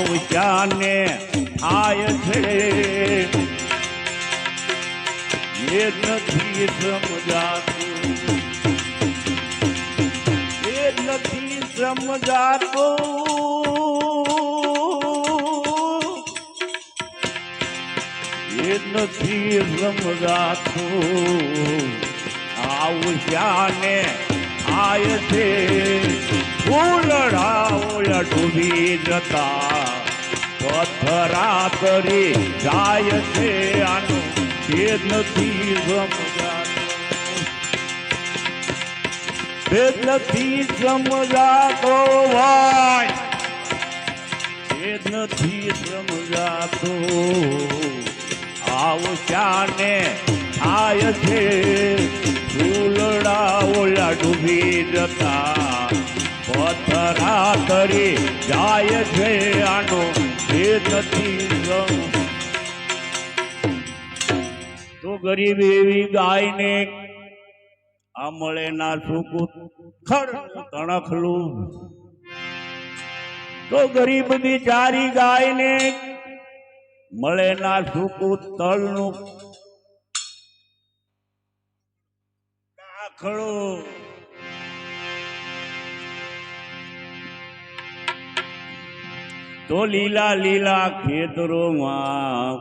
આવશ્યાને થાય છે એ નથી સમજાતું, એ નથી સમજાતું, એ નથી સમજાતું. આવશ્યાને થાય છે ફૂલડા ડૂબી જતા પથરા તરી જાય છે આનું એ નથી સમજાતું, એ નથી સમજાતો ભાઈ, એ નથી સમજાતો. આવશ્યાને થાય છે ફૂલડા ઓલા ડૂબી જતા પથરા તરી જાય છે આનો એ નથી તો ગરીબ એવી ગાયને આ મળે ના સૂકું ખડ તણખલું, તો ગરીબ બિચારી ગાયને મળે ના સૂકું તળનું દાખલું. તો લીલા લીલા ખેતરોમાં,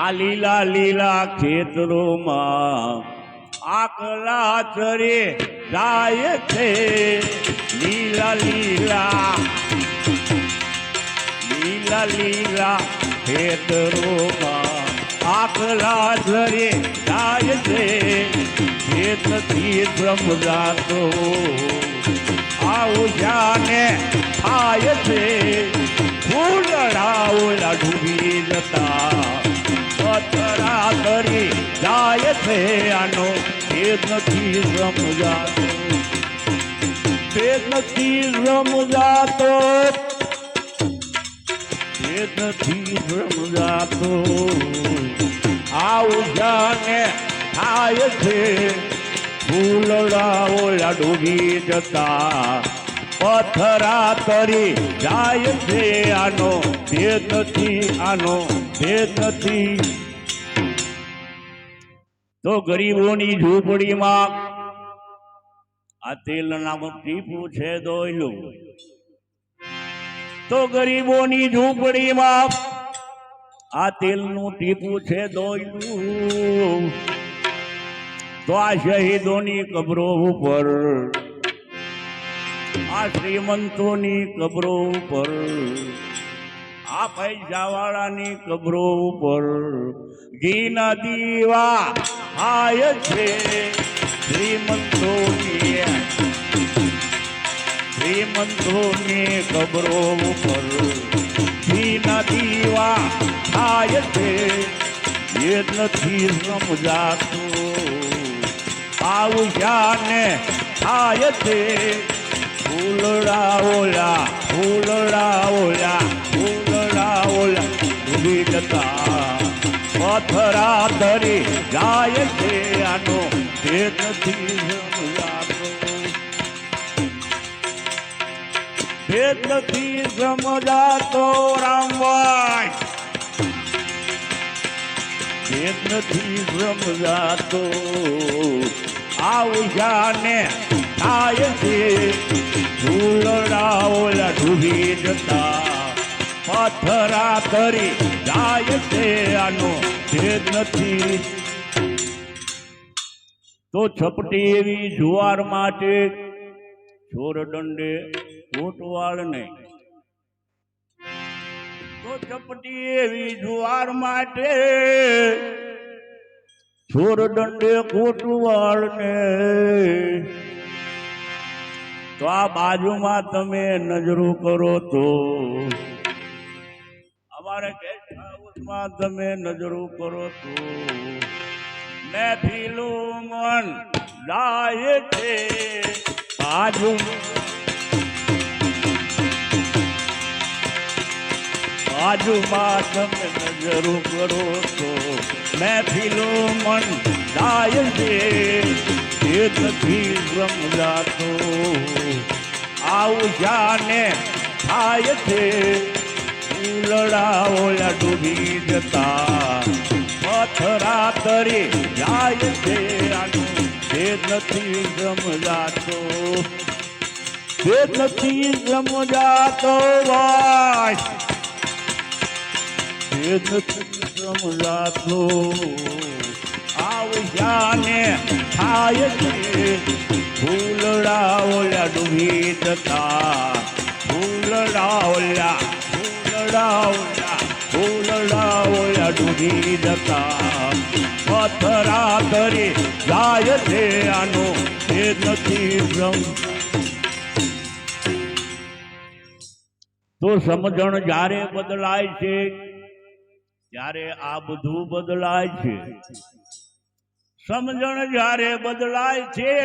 આ લીલા લીલા ખેતરોમાં આકલા ચરે જાય છે. લીલા લીલા લીલા લીલા ખેતરોમાં આકલા ચરે જાય છે એ નથી સમજાતો. આવશ્યાને થાય છે ફૂલડા ઓલા ડૂબી જતા પથરા તરી જાય છે આનો એ નથી સમજાતો, એ નથી સમજાતો, એ નથી સમજાતો. આવશ્યાને થાય છે ફૂલડા ઓલા ડૂબી જતા પથરા તરી જાય છે આનો ભેદ નથી, આનો ભેદ નથી. તો ગરીબોની ઝૂંપડીમાં આ તેલ નામક ટીપું છે દોયલું, તો ગરીબોની ઝૂંપડીમાં આ તેલનું ટીપું છે દોયલું. તો આ શહીદોની કબરો ઉપર, આ શ્રીમંતોની કબરો ઉપર, આ પૈસાવાળાની કબરો ઉપર ઘીના દીવા થાય છે. શ્રીમંતોની કબરો ઉપર ઘીના દીવા થાય છે એ નથી સમજાતું. આવશ્યાને થાય છે ફૂલડા ઓલા, ફૂલડા ઓલા, ફૂલડા ઓલા ડૂબી જતા પથરા તરી જાય છે આનો એ નથી સમજાતો, એ નથી સમજાતો. રામભાઈ એ નથી સમજાતો. આવશ્યાને થાય છે ફૂલડા ઓલા ડૂબી જતા પથરા તરી જાય છે આનો ભેદ નથી. તો છપટી એવી જુવાર માટે ચોર દંડે કોટવાળ ને, તો છપટી એવી જુવાર માટે ચોર દંડે કોટવાળ ને. તો આ બાજુમાં તમે નજરો કરો તો અમારે ગેસ્ટ હાઉસમાં તમે નજરો કરો તો મહેફિલું મન લાય છે બાજુમાં તમે નજરો કરો તો મહેફિલું મન લાય છે એ નથી સમજાતો. આવશ્યાને થાય છે ફૂલડા ઓલા ડૂબી જતા પથરા તરી જાય છે આનું તે નથી સમજાતો તે નથી સમજાતો ભાઈ તે નથી સમજાતો આવજાને થાય છે ફૂલડા ઓલા ડૂબી જતા ફૂલડા ઓલા ડૂબી જતા પથરા કરી જાય છે આનો તે નથી તો સમજણ જ્યારે બદલાય છે ત્યારે આ બધું બદલાય છે સમજણ જ્યારે બદલાય છે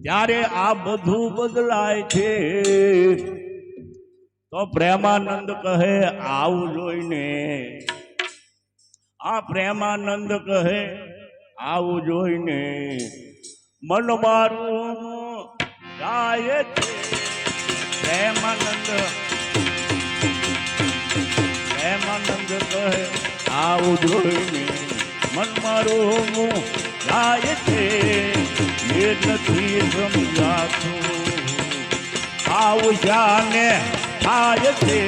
ત્યારે આ બધું બદલાય છે તો પ્રેમાનંદ કહે આવું જોઈને આ પ્રેમાનંદ કહે આવું જોઈને મન મારું ગાય છે પ્રેમાનંદ કહે આવું જોઈને મન મારું ગાય છે એ નથી સમજાતું આવું જાને થાય છે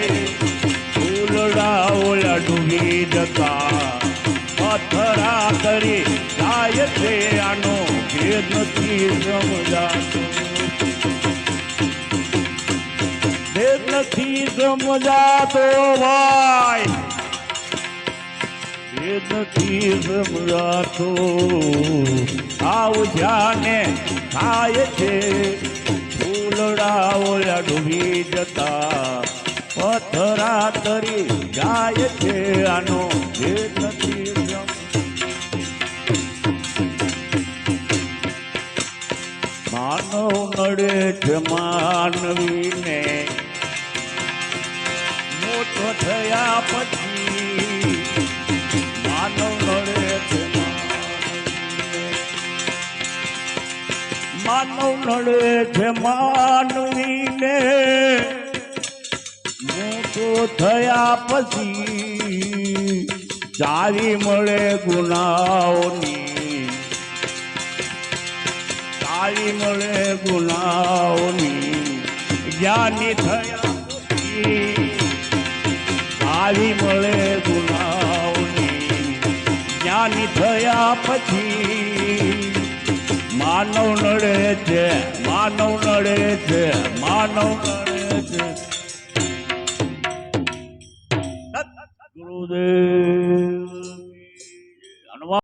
ફૂલડા ઓલા ડૂબી જતા પથરા કરી જાય છે આનો ભેદ નથી સમજાતો ભેદ નથી સમજાતો ભાઈ ભેદ નથી સમજાતો આવું જાને થાય છે ફૂલડા ઓલા ડૂબી જતા પથરા તરી જાય છે આનો ભેદ નથી માનવ નડે છે માનવીને મોટો થયા પછી માનવ નડે છે માનવ નડે છે માનવીને મોટો થયા પછી ચાવી મળે ગુનાઓની ચાવી મળે ગુનાઓની જ્ઞાની થયા પછી ચાવી મળે ગુનાઓની જ્ઞાની થયા પછી માનવ નડે છે માનવ નડે છે માનવ નડે છે ગુરુદેવ